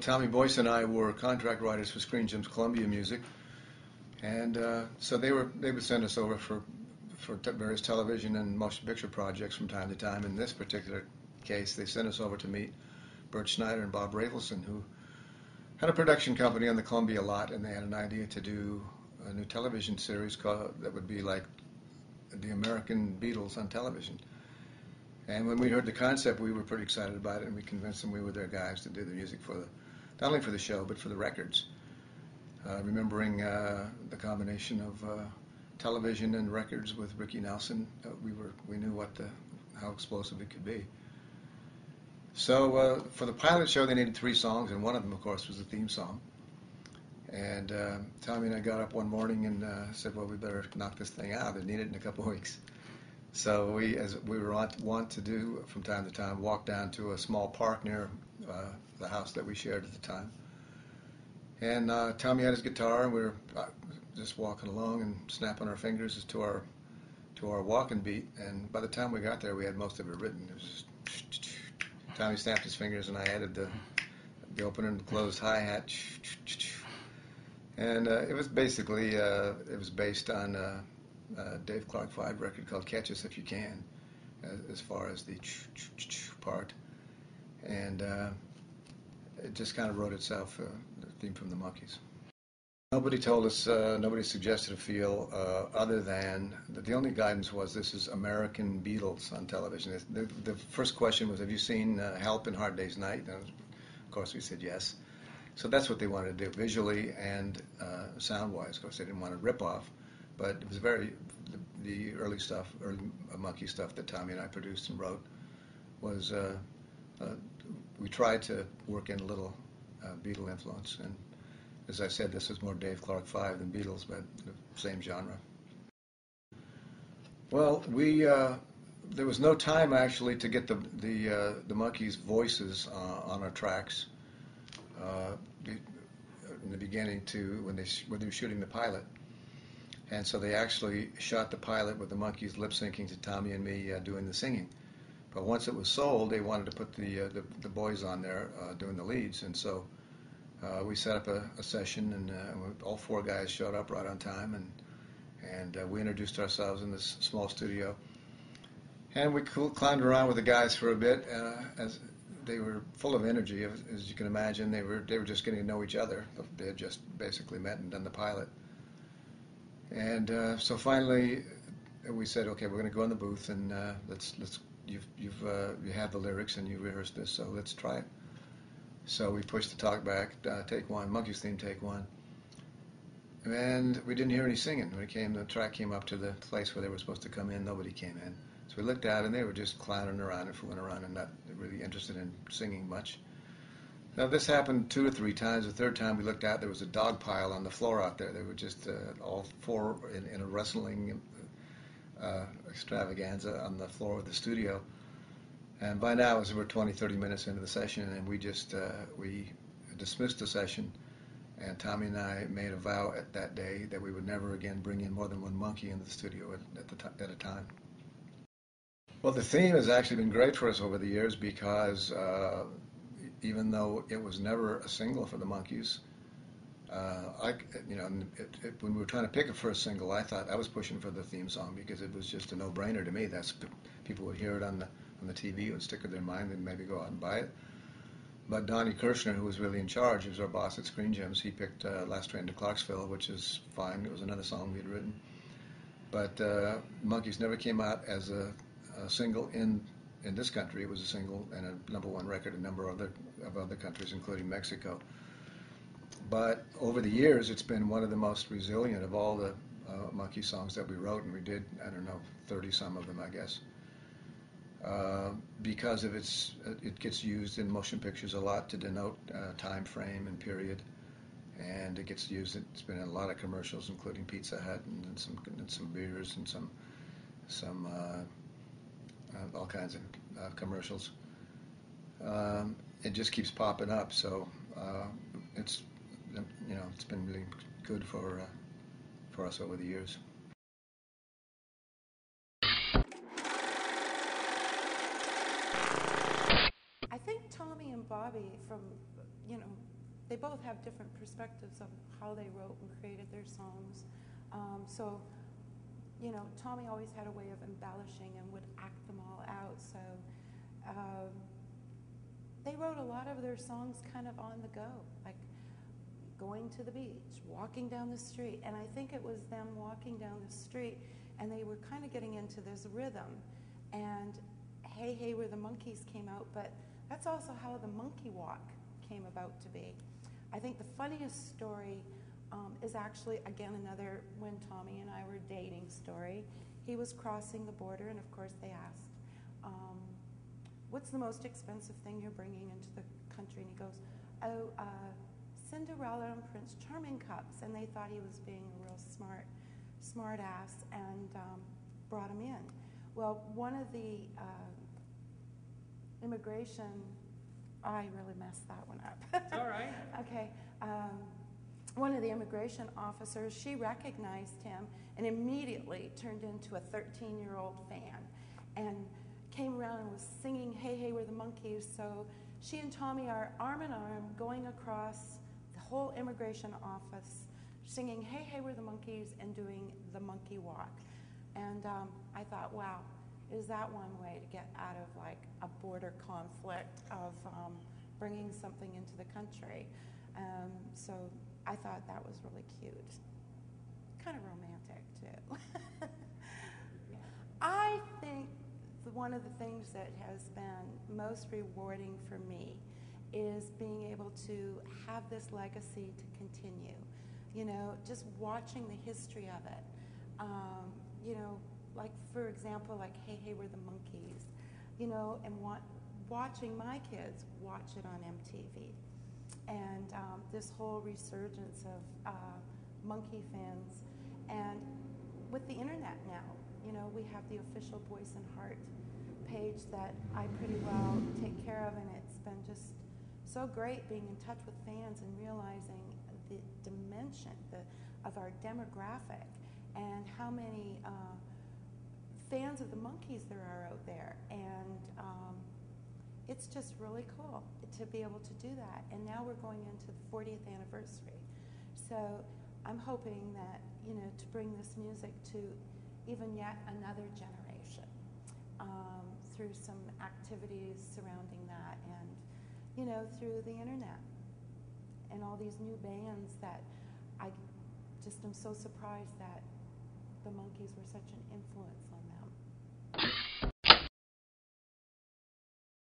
Tommy, Boyce, and I were contract writers for Screen Gems Columbia Music, and so they would send us over for various television and motion picture projects from time to time. In this particular case, they sent us over to meet Bert Schneider and Bob Rafelson, who had a production company on the Columbia lot, and they had an idea to do a new television series that would be like the American Beatles on television. And when we heard the concept, we were pretty excited about it, and we convinced them we were their guys to do the music not only for the show, but for the records. Remembering the combination of television and records with Ricky Nelson, we knew how explosive it could be. So for the pilot show, they needed 3 songs, and one of them, of course, was the theme song. And Tommy and I got up one morning and said, well, we better knock this thing out. They need it in a couple of weeks. So we, as we were wont to do from time to time, walked down to a small park near the house that we shared at the time. And Tommy had his guitar, and we were just walking along and snapping our fingers to our walking beat. And by the time we got there, we had most of it written. It was just Tommy snapped his fingers, and I added the opener and the closed hi-hat. And it was basically based on Dave Clark 5 record called Catch Us If You Can, as far as the part. And it just kind of wrote itself, the theme from the Monkees. Nobody told us, nobody suggested a feel other than the only guidance was this is American Beatles on television. The first question was, have you seen Help in Hard Day's Night? And of course we said yes. So that's what they wanted to do, visually and sound-wise. Of course they didn't want to rip off, but it was the early Monkee stuff that Tommy and I produced and wrote was, we tried to work in a little Beatle influence. And as I said, this was more Dave Clark 5 than Beatles, but the same genre. Well, there was no time actually to get the Monkees' voices on our tracks in the beginning when they were shooting the pilot, and so they actually shot the pilot with the Monkees lip syncing to Tommy and me doing the singing. But once it was sold, they wanted to put the boys on there doing the leads, and so. We set up a session, and all 4 guys showed up right on time, and we introduced ourselves in this small studio. And we climbed around with the guys for a bit, as they were full of energy, as you can imagine. They were just getting to know each other. They had just basically met and done the pilot. And so finally, we said, okay, we're going to go in the booth, and you have the lyrics and you rehearsed this, so let's try it. So we pushed the talk back, take 1, Monkees Theme, take 1. And we didn't hear any singing. When the track came up to the place where they were supposed to come in, nobody came in. So we looked out, and they were just clowning around and fooling around and not really interested in singing much. Now, this happened 2 or 3 times. The third time we looked out, there was a dog pile on the floor out there. They were just all 4 in a wrestling extravaganza on the floor of the studio. And by now, we were 20, 30 minutes into the session, and we just we dismissed the session. And Tommy and I made a vow that day that we would never again bring in more than 1 Monkee into the studio at a time. Well, the theme has actually been great for us over the years because even though it was never a single for the Monkees, when we were trying to pick a first single, I thought I was pushing for the theme song because it was just a no-brainer to me. People would hear it on the TV, it would stick in their mind, and maybe go out and buy it. But Donnie Kirshner, who was really in charge, he was our boss at Screen Gems, he picked Last Train to Clarksville, which is fine. It was another song we had written. But Monkees never came out as a single in this country. It was a single and a #1 record in a number of other countries, including Mexico. But over the years, it's been one of the most resilient of all the Monkee songs that we wrote, and we did, 30-some of them, I guess. Because of it gets used in motion pictures a lot to denote time frame and period, and it gets used. It's been in a lot of commercials, including Pizza Hut and some beers and some all kinds of commercials. It just keeps popping up, so it's been really good for us over the years. I think Tommy and Bobby, from they both have different perspectives of how they wrote and created their songs. So, you know, Tommy always had a way of embellishing and would act them all out. So they wrote a lot of their songs kind of on the go, like going to the beach, walking down the street. And I think it was them walking down the street, and they were kind of getting into this rhythm. And Hey, Hey, We're the Monkees came out, but that's also how the monkey walk came about to be. I think the funniest story is actually, again, another when Tommy and I were dating story. He was crossing the border, and of course they asked, what's the most expensive thing you're bringing into the country? And he goes, oh, Cinderella and Prince Charming cups. And they thought he was being a real smart ass, and brought him in. Well, one of the immigration, I really messed that one up. It's all right. Okay. One of the immigration officers, she recognized him and immediately turned into a 13-year-old fan and came around and was singing Hey, Hey, We're the Monkees. So she and Tommy are arm in arm going across the whole immigration office singing Hey, Hey, We're the Monkees and doing the monkey walk. And I thought, wow, is that one way to get out of like a border conflict of bringing something into the country? So I thought that was really cute. Kind of romantic, too. I think one of the things that has been most rewarding for me is being able to have this legacy to continue. You know, just watching the history of it. You know, like, for example, like, Hey, Hey, We're the Monkees. You know, and watching my kids watch it on MTV. And this whole resurgence of monkey fans. And with the internet now, you know, we have the official Boyce and Hart page that I pretty well take care of, and it's been just so great being in touch with fans and realizing the dimension of our demographic and how many fans of the Monkees there are out there. And it's just really cool to be able to do that. And now we're going into the 40th anniversary. So I'm hoping that, you know, to bring this music to even yet another generation through some activities surrounding that, and, you know, through the internet and all these new bands that I just am so surprised that the Monkees were such an influence on that.